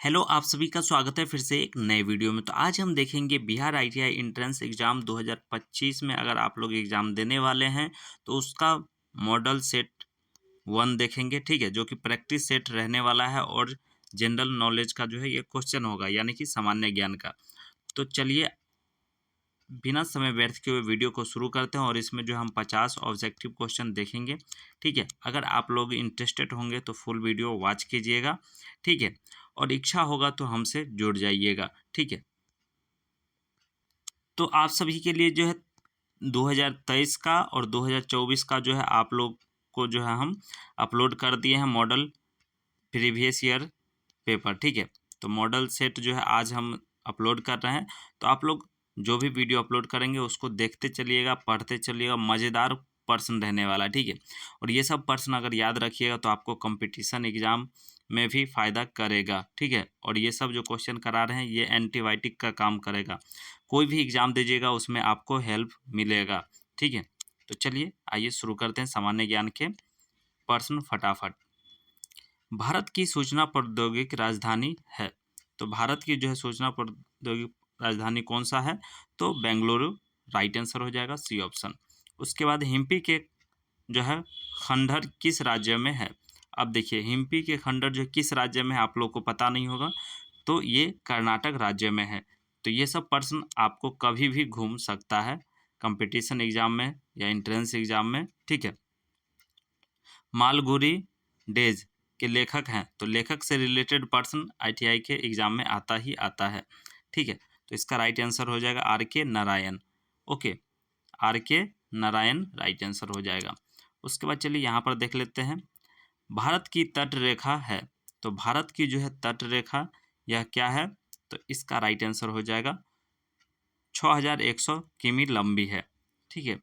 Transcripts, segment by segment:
Hello, आप सभी का स्वागत है फिर से एक नए वीडियो में। तो आज हम देखेंगे बिहार आईटीआई एंट्रेंस एग्ज़ाम 2025 में अगर आप लोग एग्ज़ाम देने वाले हैं तो उसका मॉडल सेट 1 देखेंगे, ठीक है, जो कि प्रैक्टिस सेट रहने वाला है और जनरल नॉलेज का जो है ये क्वेश्चन होगा, यानी कि सामान्य ज्ञान का। तो चलिए बिना समय व्यर्थ किए हुए वीडियो को शुरू करते हैं और इसमें जो हम 50 ऑब्जेक्टिव क्वेश्चन देखेंगे, ठीक है। अगर आप लोग इंटरेस्टेड होंगे तो फुल वीडियो वॉच कीजिएगा, ठीक है, और इच्छा होगा तो हमसे जुड़ जाइएगा, ठीक है। तो आप सभी के लिए जो है 2023 का और 2024 का जो है आप लोग को जो है हम अपलोड कर दिए हैं मॉडल प्रीवियस ईयर पेपर, ठीक है। तो मॉडल सेट जो है आज हम अपलोड कर रहे हैं। तो आप लोग जो भी वीडियो अपलोड करेंगे उसको देखते चलिएगा, पढ़ते चलिएगा, मज़ेदार प्रश्न रहने वाला है, ठीक है। और ये सब प्रश्न अगर याद रखिएगा तो आपको कंपटीशन एग्ज़ाम में भी फ़ायदा करेगा, ठीक है। और ये सब जो क्वेश्चन करा रहे हैं ये एंटीबायोटिक का काम करेगा। कोई भी एग्ज़ाम दीजिएगा उसमें आपको हेल्प मिलेगा, ठीक है। तो चलिए आइए शुरू करते हैं सामान्य ज्ञान के प्रश्न फटाफट। भारत की सूचना प्रौद्योगिकी राजधानी है। तो भारत की जो है सूचना प्रौद्योगिकी राजधानी कौन सा है? तो बेंगलुरु राइट आंसर हो जाएगा, सी ऑप्शन। उसके बाद हिम्पी के जो है खंडहर किस राज्य में है? अब देखिए हिम्पी के खंडहर जो किस राज्य में है आप लोग को पता नहीं होगा, तो ये कर्नाटक राज्य में है। तो ये सब प्रश्न आपको कभी भी घूम सकता है कंपटीशन एग्जाम में या एंट्रेंस एग्जाम में, ठीक है। मालगुडी डेज के लेखक हैं, तो लेखक से रिलेटेड पर्सन आईटीआई के एग्जाम में आता ही आता है, ठीक है। तो इसका राइट आंसर हो जाएगा आर के नारायण, ओके, आर के नारायण राइट आंसर हो जाएगा। उसके बाद चलिए यहाँ पर देख लेते हैं, भारत की तट रेखा है। तो भारत की जो है तट रेखा यह क्या है? तो इसका राइट आंसर हो जाएगा 6100 किमी लंबी है, ठीक है।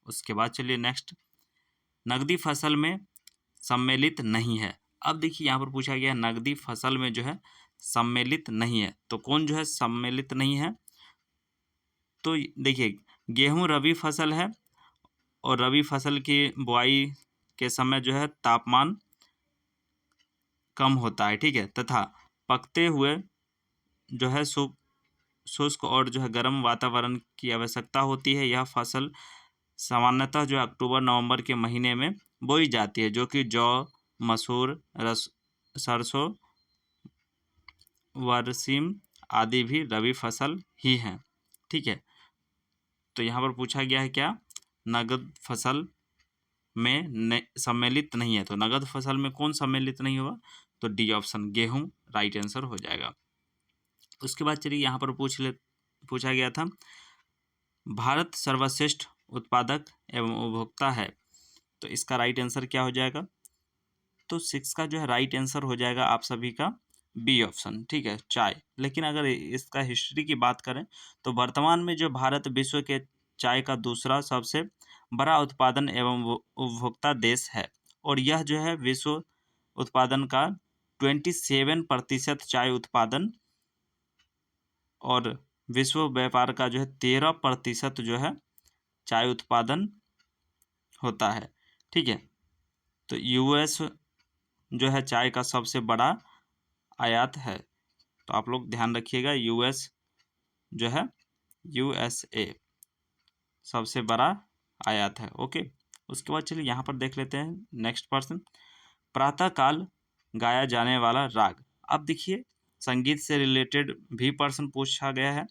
उसके बाद चलिए नेक्स्ट, नकदी फसल में सम्मिलित नहीं है। अब देखिए यहाँ पर पूछा गया है नकदी फसल में जो है सम्मिलित नहीं है, तो कौन जो है सम्मिलित नहीं है? तो देखिए गेहूं रबी फसल है और रबी फसल की बुआई के समय जो है तापमान कम होता है, ठीक है, तथा पकते हुए जो है शुष्क और जो है गर्म वातावरण की आवश्यकता होती है। यह फसल सामान्यतः जो है अक्टूबर नवंबर के महीने में बोई जाती है, जो कि जौ, मसूर, सरसों, बरसीम आदि भी रबी फसल ही हैं, ठीक है। तो यहाँ पर पूछा गया है क्या? नगद फसल में सम्मिलित नहीं है, तो नगद फसल में कौन सम्मिलित नहीं होगा? तो डी ऑप्शन गेहूं राइट आंसर हो जाएगा। उसके बाद चलिए यहाँ पर पूछा गया था, भारत सर्वश्रेष्ठ उत्पादक एवं उपभोक्ता है। तो इसका राइट आंसर क्या हो जाएगा? तो 6 का जो है राइट आंसर हो जाएगा आप सभी का बी ऑप्शन, ठीक है, चाय। लेकिन अगर इसका हिस्ट्री की बात करें तो वर्तमान में जो भारत विश्व के चाय का दूसरा सबसे बड़ा उत्पादन एवं उपभोक्ता देश है, और यह जो है विश्व उत्पादन का 27% चाय उत्पादन और विश्व व्यापार का जो है 13% जो है चाय उत्पादन होता है, ठीक है। तो यूएस जो है चाय का सबसे बड़ा आयात है, तो आप लोग ध्यान रखिएगा यूएस जो है यूएसए सबसे बड़ा आयात है, ओके। उसके बाद चलिए यहाँ पर देख लेते हैं नेक्स्ट पर्सन, प्रातःकाल गाया जाने वाला राग। अब देखिए संगीत से रिलेटेड भी पर्सन पूछा गया है,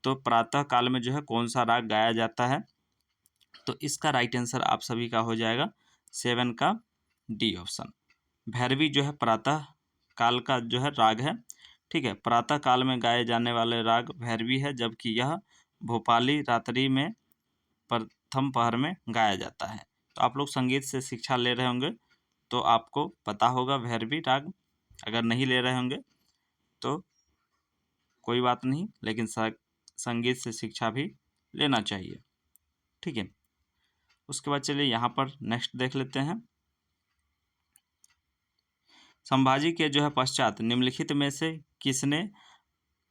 तो प्रातः काल में जो है कौन सा राग गाया जाता है? तो इसका राइट आंसर आप सभी का हो जाएगा 7 का डी ऑप्शन। भैरवी जो है प्रातः काल का जो है राग है, ठीक है। प्रातः काल में गाए जाने वाले राग भैरवी है, जबकि यह भोपाली रात्रि में प्रथम पहर में गाया जाता है। तो आप लोग संगीत से शिक्षा ले रहे होंगे तो आपको पता होगा भैरवी राग, अगर नहीं ले रहे होंगे तो कोई बात नहीं, लेकिन संगीत से शिक्षा भी लेना चाहिए, ठीक है। उसके बाद चलिए यहाँ पर नेक्स्ट देख लेते हैं, संभाजी के जो है पश्चात निम्नलिखित में से किसने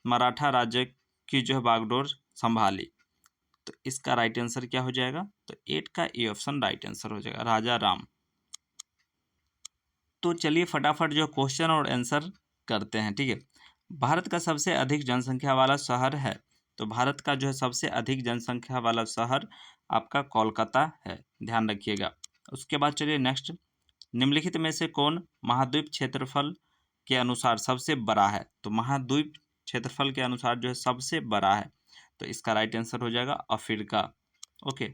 मराठा राज्य की जो है बागडोर संभाली? तो इसका राइट आंसर क्या हो जाएगा? तो 8 का ए ऑप्शन राइट आंसर हो जाएगा, राजा राम। तो चलिए फटाफट जो क्वेश्चन और आंसर करते हैं, ठीक है। भारत का सबसे अधिक जनसंख्या वाला शहर है, तो भारत का जो है सबसे अधिक जनसंख्या वाला शहर आपका कोलकाता है, ध्यान रखिएगा। उसके बाद चलिए नेक्स्ट, निम्नलिखित में से कौन महाद्वीप क्षेत्रफल के अनुसार सबसे बड़ा है? तो महाद्वीप क्षेत्रफल के अनुसार जो है सबसे बड़ा है, तो इसका राइट आंसर हो जाएगा अफ्रीका। ओके,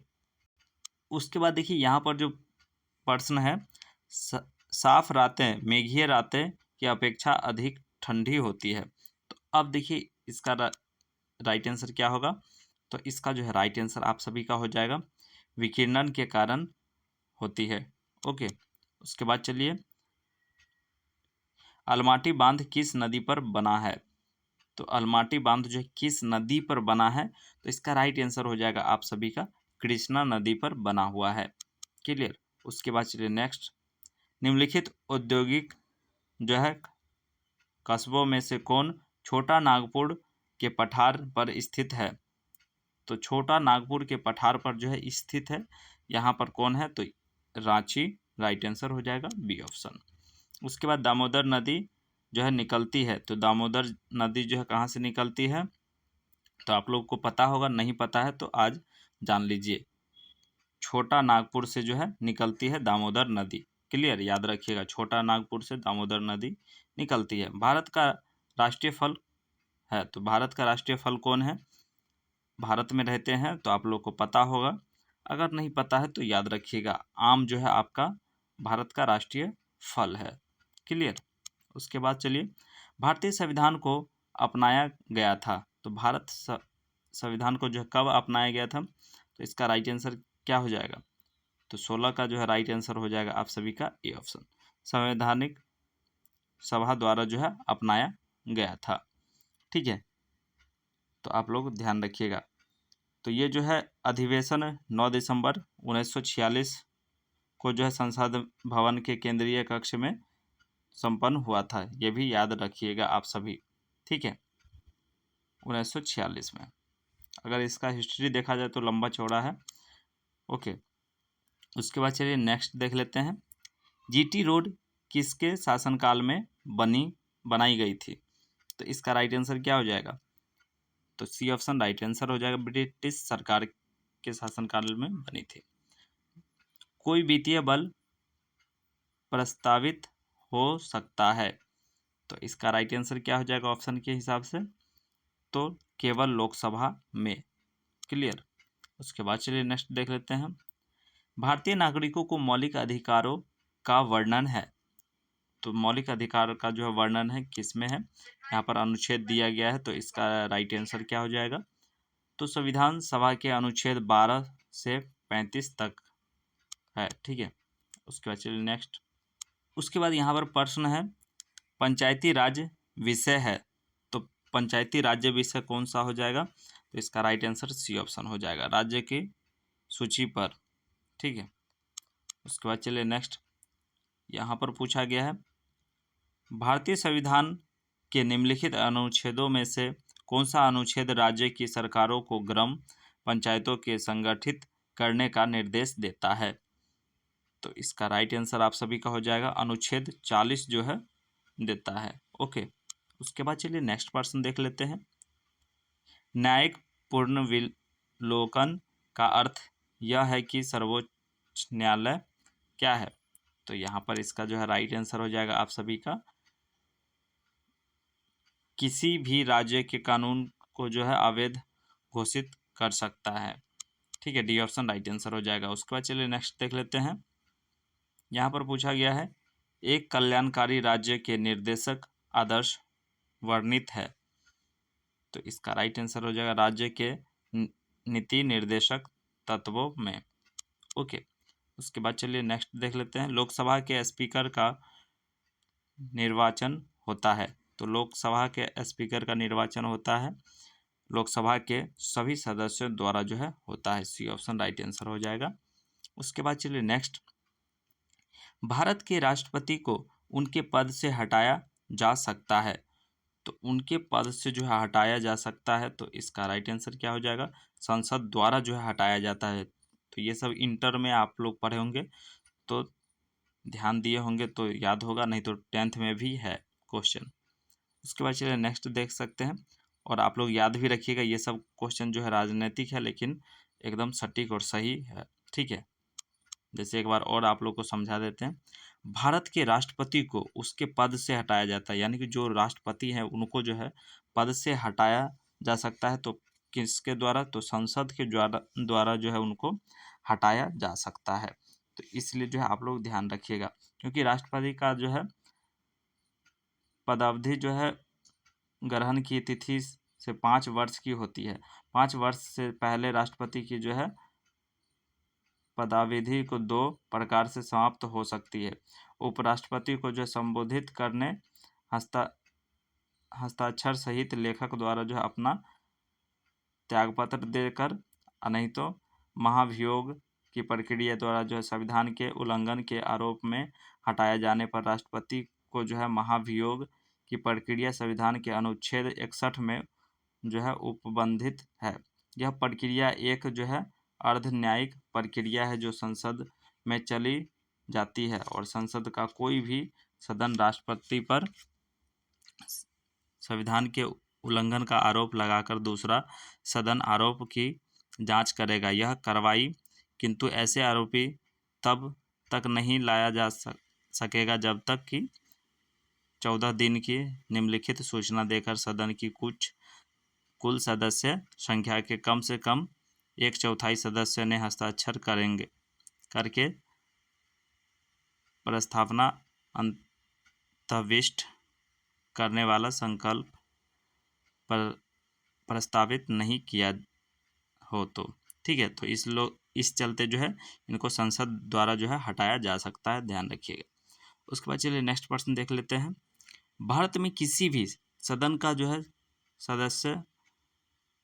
उसके बाद देखिए यहाँ पर जो प्रश्न है, साफ रातें मेघीय रातें की अपेक्षा अधिक ठंडी होती है। तो अब देखिए इसका राइट आंसर क्या होगा? तो इसका जो है राइट आंसर आप सभी का हो जाएगा विकिरणन के कारण होती है। ओके, उसके बाद चलिए, अलमाटी बांध किस नदी पर बना है? तो अलमाटी बांध जो है किस नदी पर बना है? तो इसका राइट आंसर हो जाएगा आप सभी का कृष्णा नदी पर बना हुआ है। क्लियर। उसके बाद चलिए नेक्स्ट, निम्नलिखित औद्योगिक जो है कस्बों में से कौन छोटा नागपुर के पठार पर स्थित है? तो छोटा नागपुर के पठार पर जो है स्थित है, यहाँ पर कौन है? तो रांची राइट आंसर हो जाएगा बी ऑप्शन। उसके बाद दामोदर नदी जो है निकलती है, तो दामोदर नदी जो है कहाँ से निकलती है? तो आप लोग को पता होगा, नहीं पता है तो आज जान लीजिए। छोटा नागपुर से जो है निकलती है दामोदर नदी। क्लियर, याद रखिएगा, छोटा नागपुर से दामोदर नदी निकलती है। भारत का राष्ट्रीय फल है, तो भारत का राष्ट्रीय फल कौन है? भारत में रहते हैं तो आप लोग को पता होगा, अगर नहीं पता है तो याद रखिएगा, आम जो है आपका भारत का राष्ट्रीय फल है। क्लियर। उसके बाद चलिए, भारतीय संविधान को अपनाया गया था, तो भारत संविधान को जो है कब अपनाया गया था? तो इसका राइट आंसर क्या हो जाएगा? तो 16 का जो है राइट आंसर हो जाएगा आप सभी का ए ऑप्शन, संवैधानिक सभा द्वारा जो है अपनाया गया था। ठीक है, तो आप लोग ध्यान रखिएगा। तो ये जो है अधिवेशन 9 दिसंबर 1946 को जो है संसद भवन के केंद्रीय कक्ष में संपन्न हुआ था, ये भी याद रखिएगा आप सभी। ठीक है, 1946 में। अगर इसका हिस्ट्री देखा जाए तो लंबा चौड़ा है। ओके, उसके बाद चलिए नेक्स्ट देख लेते हैं, जीटी रोड किसके शासनकाल में बनाई गई थी? तो इसका राइट आंसर क्या हो जाएगा? तो सी ऑप्शन राइट आंसर हो जाएगा, ब्रिटिश सरकार के शासनकाल में बनी थी। कोई वित्तीय बल प्रस्तावित हो सकता है, तो इसका राइट आंसर क्या हो जाएगा ऑप्शन के हिसाब से? तो केवल लोकसभा में। क्लियर। उसके बाद चलिए नेक्स्ट देख लेते हैं, भारतीय नागरिकों को मौलिक अधिकारों का वर्णन है, तो मौलिक अधिकार का जो है वर्णन है किस में है? यहाँ पर अनुच्छेद दिया गया है, तो इसका राइट आंसर क्या हो जाएगा? तो संविधान सभा के अनुच्छेद 12 से 35 तक है। ठीक है, उसके बाद चलिए नेक्स्ट, उसके बाद यहाँ पर प्रश्न है, पंचायती राज विषय है, तो पंचायती राज्य विषय कौन सा हो जाएगा? तो इसका राइट आंसर सी ऑप्शन हो जाएगा, राज्य की सूची पर। ठीक है, उसके बाद चलिए नेक्स्ट, यहाँ पर पूछा गया है, भारतीय संविधान के निम्नलिखित अनुच्छेदों में से कौन सा अनुच्छेद राज्य की सरकारों को ग्राम पंचायतों के संगठित करने का निर्देश देता है? तो इसका राइट आंसर आप सभी का हो जाएगा अनुच्छेद 40 जो है देता है। ओके, उसके बाद चलिए नेक्स्ट प्रश्न देख लेते हैं, न्यायिक पुनर्विलोकन का अर्थ यह है कि सर्वोच्च न्यायालय क्या है? तो यहाँ पर इसका जो है राइट आंसर हो जाएगा आप सभी का, किसी भी राज्य के कानून को जो है अवैध घोषित कर सकता है। ठीक है, डी ऑप्शन राइट आंसर हो जाएगा। उसके बाद चलिए नेक्स्ट देख लेते हैं, यहाँ पर पूछा गया है, एक कल्याणकारी राज्य के निर्देशक आदर्श वर्णित है, तो इसका राइट आंसर हो जाएगा राज्य के नीति निर्देशक तत्वों में। ओके, उसके बाद चलिए नेक्स्ट देख लेते हैं, लोकसभा के स्पीकर का निर्वाचन होता है, तो लोकसभा के स्पीकर का निर्वाचन होता है लोकसभा के सभी सदस्यों द्वारा जो है होता है, सी ऑप्शन राइट आंसर हो जाएगा। उसके बाद चलिए नेक्स्ट, भारत के राष्ट्रपति को उनके पद से हटाया जा सकता है, तो उनके पद से जो है हटाया जा सकता है, तो इसका राइट आंसर क्या हो जाएगा? संसद द्वारा जो है हटाया जाता है। तो ये सब इंटर में आप लोग पढ़े होंगे तो ध्यान दिए होंगे तो याद होगा, नहीं तो 10th में भी है क्वेश्चन। उसके बाद चलिए नेक्स्ट देख सकते हैं, और आप लोग याद भी रखिएगा, ये सब क्वेश्चन जो है राजनीतिक है लेकिन एकदम सटीक और सही है, ठीक है। जैसे एक बार और आप लोग को समझा देते हैं। भारत के राष्ट्रपति को उसके पद से हटाया जाता है, यानी कि जो राष्ट्रपति हैं उनको जो है पद से हटाया जा सकता है, तो किसके द्वारा? तो संसद के द्वारा जो है उनको हटाया जा सकता है। तो इसलिए जो है आप लोग ध्यान रखिएगा, क्योंकि राष्ट्रपति का जो है पदावधि जो है ग्रहण की तिथि से 5 वर्ष की होती है। 5 वर्ष से पहले राष्ट्रपति की जो है पदावधि को 2 प्रकार से समाप्त हो सकती है। उपराष्ट्रपति को जो संबोधित करने हस्ता हस्ताक्षर सहित लेखक द्वारा जो है अपना त्यागपत्र देकर, नहीं तो महाभियोग की प्रक्रिया द्वारा जो है संविधान के उल्लंघन के आरोप में हटाया जाने पर राष्ट्रपति को जो है महाभियोग की प्रक्रिया संविधान के अनुच्छेद 61 में जो है उपबंधित है। यह प्रक्रिया एक जो है अर्ध न्यायिक प्रक्रिया है जो संसद में चली जाती है, और संसद का कोई भी सदन राष्ट्रपति पर संविधान के उल्लंघन का आरोप लगाकर दूसरा सदन आरोप की जांच करेगा। यह कार्रवाई किंतु ऐसे आरोपी तब तक नहीं लाया जा सकेगा जब तक कि 14 दिन की निम्नलिखित सूचना देकर सदन की कुल सदस्य संख्या के कम से कम 1/4 सदस्य ने हस्ताक्षर करके प्रस्तावना अंतर्विष्ट करने वाला संकल्प पर प्रस्तावित नहीं किया हो तो, ठीक है। तो इस चलते जो है इनको संसद द्वारा जो है हटाया जा सकता है, ध्यान रखिएगा। उसके बाद चलिए नेक्स्ट प्रश्न देख लेते हैं। भारत में किसी भी सदन का जो है सदस्य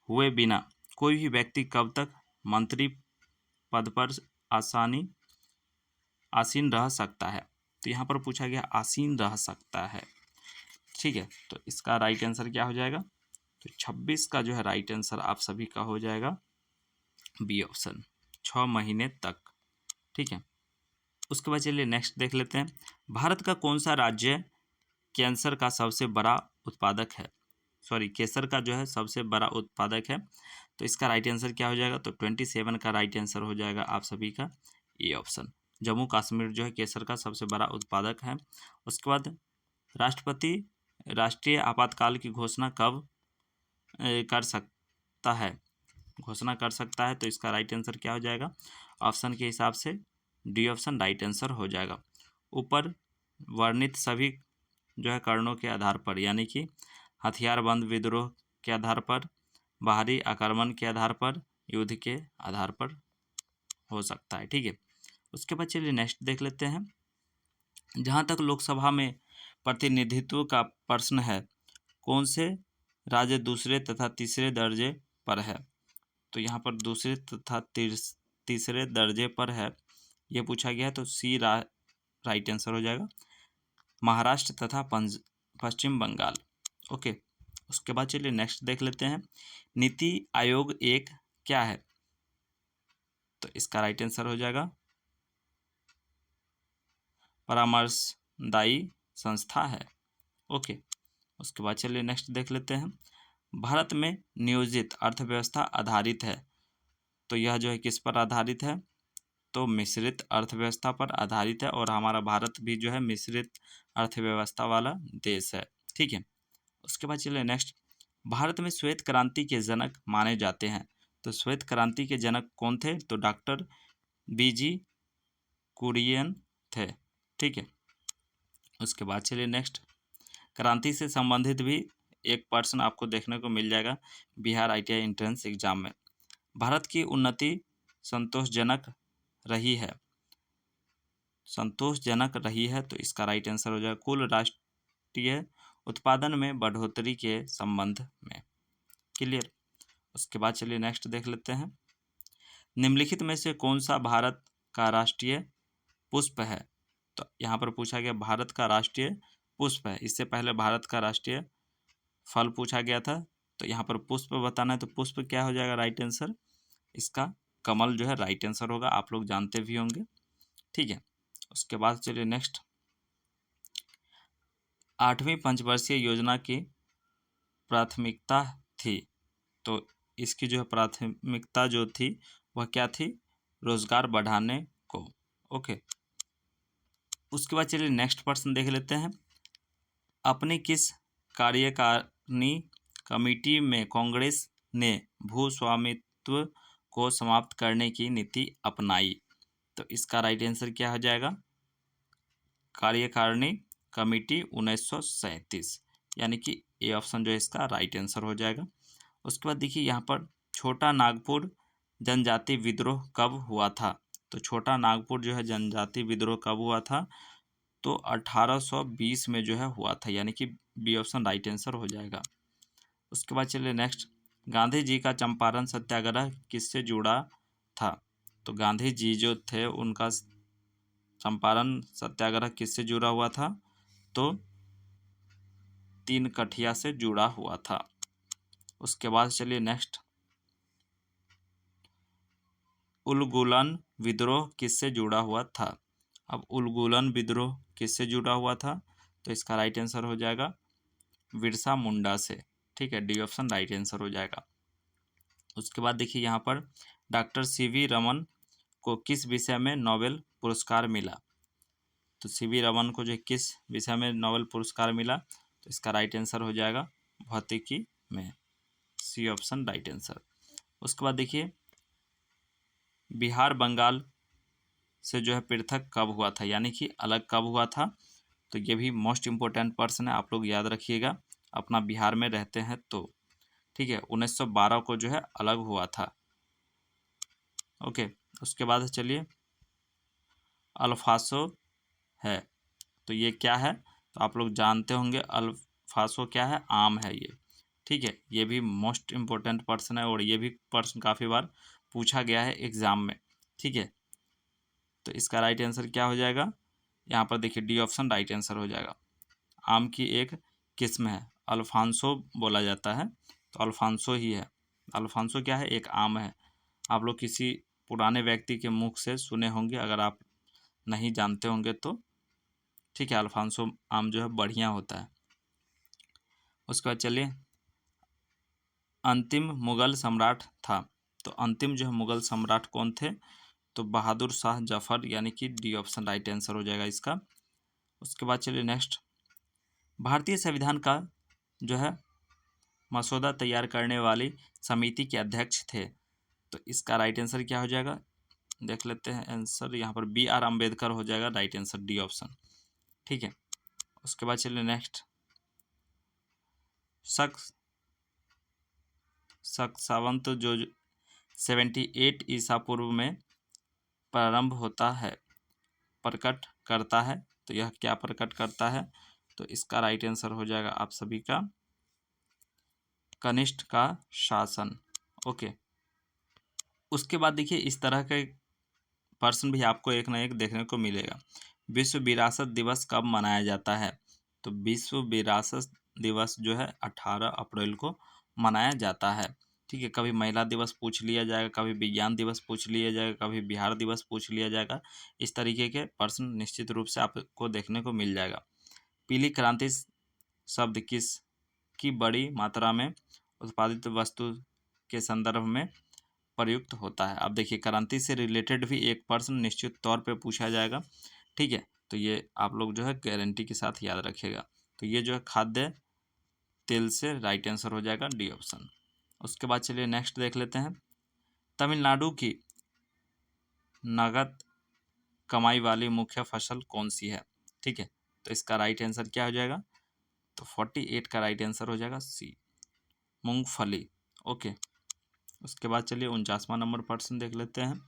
हुए बिना कोई भी व्यक्ति कब तक मंत्री पद पर आसीन रह सकता है? तो यहाँ पर पूछा गया आसीन रह सकता है, ठीक है। तो इसका राइट आंसर क्या हो जाएगा? तो 26 का जो है राइट आंसर आप सभी का हो जाएगा बी ऑप्शन, 6 महीने तक, ठीक है। उसके बाद चलिए नेक्स्ट देख लेते हैं। भारत का कौन सा राज्य कैंसर का सबसे बड़ा उत्पादक है? केसर का जो है सबसे बड़ा उत्पादक है। तो इसका राइट आंसर क्या हो जाएगा? तो 27 का राइट आंसर हो जाएगा आप सभी का ए ऑप्शन। जम्मू कश्मीर जो है केसर का सबसे बड़ा उत्पादक है। उसके बाद राष्ट्रपति राष्ट्रीय आपातकाल की घोषणा कब कर सकता है? तो इसका राइट आंसर क्या हो जाएगा? ऑप्शन के हिसाब से डी ऑप्शन राइट आंसर हो जाएगा। ऊपर वर्णित सभी जो है कारणों के आधार पर, यानी कि हथियारबंद विद्रोह के आधार पर, बाहरी आक्रमण के आधार पर, युद्ध के आधार पर हो सकता है, ठीक है। उसके बाद चलिए नेक्स्ट देख लेते हैं। जहाँ तक लोकसभा में प्रतिनिधित्व का प्रश्न है, कौन से राज्य दूसरे तथा तीसरे दर्जे पर है? तो यहाँ पर दूसरे तथा तीसरे दर्जे पर है, ये पूछा गया है, तो सी राइट आंसर हो जाएगा। महाराष्ट्र तथा पश्चिम बंगाल, ओके। उसके बाद चलिए नेक्स्ट देख लेते हैं। नीति आयोग एक क्या है? तो इसका राइट आंसर हो जाएगा परामर्शदायी संस्था है, ओके। उसके बाद चलिए नेक्स्ट देख लेते हैं। भारत में नियोजित अर्थव्यवस्था आधारित है, तो यह जो है किस पर आधारित है? तो मिश्रित अर्थव्यवस्था पर आधारित है, और हमारा भारत भी जो है मिश्रित अर्थव्यवस्था वाला देश है, ठीक है। उसके बाद चलिए नेक्स्ट। भारत में श्वेत क्रांति के जनक माने जाते हैं, तो श्वेत क्रांति के जनक कौन थे? तो डॉक्टर बीजी कुरियन थे, ठीक है। उसके बाद चलिए नेक्स्ट। क्रांति से संबंधित भी एक प्रश्न आपको देखने को मिल जाएगा बिहार ITI एंट्रेंस एग्जाम में। भारत की उन्नति संतोषजनक रही है, तो इसका राइट आंसर हो जाएगा कुल राष्ट्रीय उत्पादन में बढ़ोतरी के संबंध में, क्लियर। उसके बाद चलिए नेक्स्ट देख लेते हैं। निम्नलिखित में से कौन सा भारत का राष्ट्रीय पुष्प है? तो यहाँ पर पूछा गया भारत का राष्ट्रीय पुष्प है, इससे पहले भारत का राष्ट्रीय फल पूछा गया था, तो यहाँ पर पुष्प बताना है, तो पुष्प क्या हो जाएगा राइट आंसर? इसका कमल जो है राइट आंसर होगा, आप लोग जानते भी होंगे, ठीक है। उसके बाद चलिए नेक्स्ट। 8वीं पंचवर्षीय योजना की प्राथमिकता थी। तो इसकी जो है प्राथमिकता जो थी वह क्या थी? रोजगार बढ़ाने को। ओके, उसके बाद चलिए नेक्स्ट प्रश्न देख लेते हैं। अपनी किस कार्यकारिणी कमेटी में कांग्रेस ने भूस्वामित्व को समाप्त करने की नीति अपनाई? तो इसका राइट आंसर क्या हो जाएगा? कार्यकारिणी कमेटी 1937, यानी कि ए ऑप्शन जो है इसका राइट आंसर हो जाएगा। उसके बाद देखिए यहाँ पर छोटा नागपुर जनजाति विद्रोह कब हुआ था? तो छोटा नागपुर जो है जनजाति विद्रोह कब हुआ था? तो 1820 में जो है हुआ था, यानी कि बी ऑप्शन राइट आंसर हो जाएगा। उसके बाद चलिए नेक्स्ट, गांधी जी का चंपारण सत्याग्रह किससे जुड़ा था? तो गांधी जी जो थे उनका चंपारण सत्याग्रह किससे जुड़ा हुआ था? तो तीन कठिया से जुड़ा हुआ था। उसके बाद चलिए नेक्स्ट, उलगुलन विद्रोह किससे जुड़ा हुआ था? अब उलगुलन विद्रोह किससे जुड़ा हुआ था? तो इसका राइट आंसर हो जाएगा बिरसा मुंडा से। ठीक है, डी ऑप्शन राइट आंसर हो जाएगा। उसके बाद देखिए यहाँ पर डॉक्टर सीवी रमन को किस विषय में नोबेल पुरस्कार मिला? तो सीवी रमन को जो किस विषय में नोबेल पुरस्कार मिला? तो इसका राइट आंसर हो जाएगा भौतिकी में, सी ऑप्शन राइट आंसर। उसके बाद देखिए बिहार बंगाल से जो है पृथक कब हुआ था, यानी कि अलग कब हुआ था? तो ये भी मोस्ट इम्पोर्टेंट पर्सन है, आप लोग याद रखिएगा, अपना बिहार में रहते हैं तो। ठीक है, 1912 को जो है अलग हुआ था। ओके, उसके बाद चलिए अल्फासो है, तो ये क्या है? तो आप लोग जानते होंगे अल्फासो क्या है? आम है ये। ठीक है, ये भी मोस्ट इम्पोर्टेंट पर्सन है और ये भी पर्सन काफ़ी बार पूछा गया है एग्जाम में। ठीक है, तो इसका राइट आंसर क्या हो जाएगा? यहाँ पर देखिए डी ऑप्शन राइट आंसर हो जाएगा। आम की एक किस्म है, अल्फांसो बोला जाता है, तो अल्फांसो ही है। अल्फांसो क्या है? एक आम है। आप लोग किसी पुराने व्यक्ति के मुख से सुने होंगे, अगर आप नहीं जानते होंगे तो। ठीक है, अल्फांसो आम जो है बढ़िया होता है। उसके बाद चलिए अंतिम मुगल सम्राट था, तो अंतिम जो है मुगल सम्राट कौन थे? तो बहादुर शाह जफर, यानी कि डी ऑप्शन राइट आंसर हो जाएगा इसका। उसके बाद चलिए नेक्स्ट, भारतीय संविधान का जो है मसौदा तैयार करने वाली समिति के अध्यक्ष थे, तो इसका राइट आंसर क्या हो जाएगा? देख लेते हैं आंसर, यहाँ पर बी आर अम्बेडकर हो जाएगा राइट आंसर, डी ऑप्शन। ठीक है, उसके बाद चलिए नेक्स्ट, शक सावंत जो 78 ईसा पूर्व में प्रारंभ होता है, प्रकट करता है, तो यह क्या प्रकट करता है? तो इसका राइट आंसर हो जाएगा आप सभी का कनिष्ठ का शासन। ओके, उसके बाद देखिए इस तरह के पर्सन भी आपको एक ना एक देखने को मिलेगा। विश्व विरासत दिवस कब मनाया जाता है? तो विश्व विरासत दिवस जो है 18 अप्रैल को मनाया जाता है। ठीक है, कभी महिला दिवस पूछ लिया जाएगा, कभी विज्ञान दिवस पूछ लिया जाएगा, कभी बिहार दिवस पूछ लिया जाएगा। इस तरीके के प्रश्न निश्चित रूप से आपको देखने को मिल जाएगा। पीली क्रांति शब्द किस की बड़ी मात्रा में उत्पादित वस्तु के संदर्भ में प्रयुक्त होता है? अब देखिए क्रांति से रिलेटेड भी एक प्रश्न निश्चित तौर पे पूछा जाएगा। ठीक है, तो ये आप लोग जो है गारंटी के साथ याद रखिएगा। तो ये जो है खाद्य तेल से राइट आंसर हो जाएगा, डी ऑप्शन। उसके बाद चलिए नेक्स्ट देख लेते हैं, तमिलनाडु की नगद कमाई वाली मुख्य फसल कौन सी है? ठीक है, तो इसका राइट आंसर क्या हो जाएगा? तो 48 का राइट आंसर हो जाएगा सी, मूंगफली। ओके, उसके बाद चलिए 49वां नंबर प्रश्न देख लेते हैं,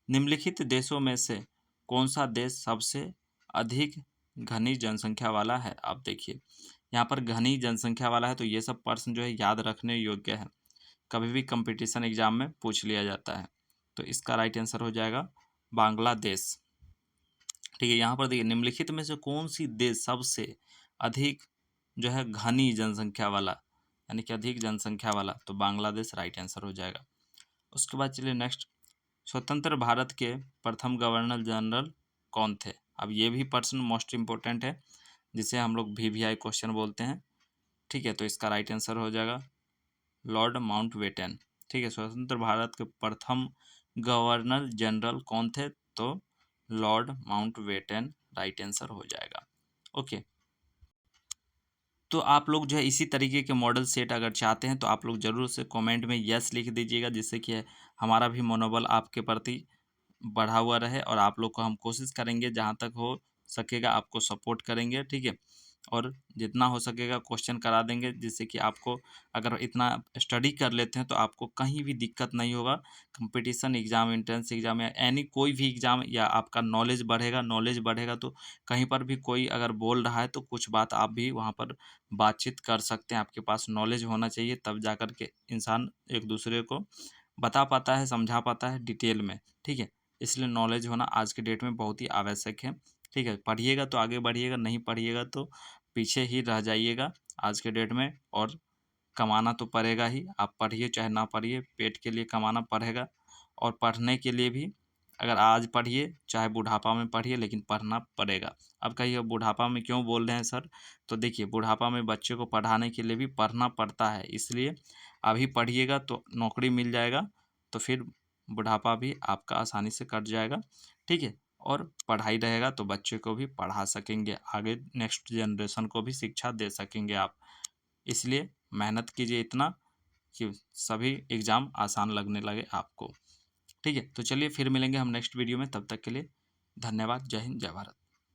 निम्नलिखित देशों में से कौन सा देश सबसे अधिक घनी जनसंख्या वाला है? आप देखिए यहाँ पर घनी जनसंख्या वाला है, तो ये सब प्रश्न जो है याद रखने योग्य है, कभी भी कंपटीशन एग्जाम में पूछ लिया जाता है। तो इसका राइट आंसर हो जाएगा बांग्लादेश। ठीक है, यहाँ पर देखिए निम्नलिखित में से कौन सी देश सबसे अधिक जो है घनी जनसंख्या वाला, यानी कि अधिक जनसंख्या वाला, तो बांग्लादेश राइट आंसर हो जाएगा। उसके बाद चलिए नेक्स्ट, स्वतंत्र भारत के प्रथम गवर्नर जनरल कौन थे? अब ये भी प्रश्न मोस्ट इम्पोर्टेंट है, जिसे हम लोग VVI क्वेश्चन बोलते हैं, ठीक है। तो इसका राइट आंसर हो जाएगा लॉर्ड माउंटबेटन, ठीक है। स्वतंत्र भारत के प्रथम गवर्नर जनरल कौन थे? तो लॉर्ड माउंटबेटन राइट आंसर हो जाएगा। ओके, तो आप लोग जो है इसी तरीके के मॉडल सेट अगर चाहते हैं तो आप लोग ज़रूर से कमेंट में यस लिख दीजिएगा, जिससे कि हमारा भी मनोबल आपके प्रति बढ़ा हुआ रहे, और आप लोग को हम कोशिश करेंगे जहाँ तक हो सकेगा आपको सपोर्ट करेंगे, ठीक है। और जितना हो सकेगा क्वेश्चन करा देंगे, जिससे कि आपको अगर इतना स्टडी कर लेते हैं तो आपको कहीं भी दिक्कत नहीं होगा। कंपटीशन एग्ज़ाम, एंट्रेंस एग्ज़ाम या एनी कोई भी एग्ज़ाम, या आपका नॉलेज बढ़ेगा, नॉलेज बढ़ेगा तो कहीं पर भी कोई अगर बोल रहा है तो कुछ बात आप भी वहाँ पर बातचीत कर सकते हैं। आपके पास नॉलेज होना चाहिए, तब जा कर के इंसान एक दूसरे को बता पाता है, समझा पाता है डिटेल में, ठीक है। इसलिए नॉलेज होना आज के डेट में बहुत ही आवश्यक है, ठीक है। पढ़िएगा तो आगे बढ़िएगा, नहीं पढ़िएगा तो पीछे ही रह जाइएगा आज के डेट में। और कमाना तो पड़ेगा ही, आप पढ़िए चाहे ना पढ़िए, पेट के लिए कमाना पड़ेगा। और पढ़ने के लिए भी अगर आज पढ़िए चाहे बुढ़ापा में पढ़िए, लेकिन पढ़ना पड़ेगा। अब कहिए बुढ़ापा में क्यों बोल रहे हैं सर? तो देखिए, बुढ़ापा में बच्चे को पढ़ाने के लिए भी पढ़ना पड़ता है, इसलिए अभी पढ़िएगा तो नौकरी मिल जाएगा, तो फिर बुढ़ापा भी आपका आसानी से कट जाएगा, ठीक है। और पढ़ाई रहेगा तो बच्चे को भी पढ़ा सकेंगे, आगे नेक्स्ट जनरेशन को भी शिक्षा दे सकेंगे आप। इसलिए मेहनत कीजिए इतना कि सभी एग्ज़ाम आसान लगने लगे आपको, ठीक है। तो चलिए फिर मिलेंगे हम नेक्स्ट वीडियो में, तब तक के लिए धन्यवाद। जय हिंद, जय भारत।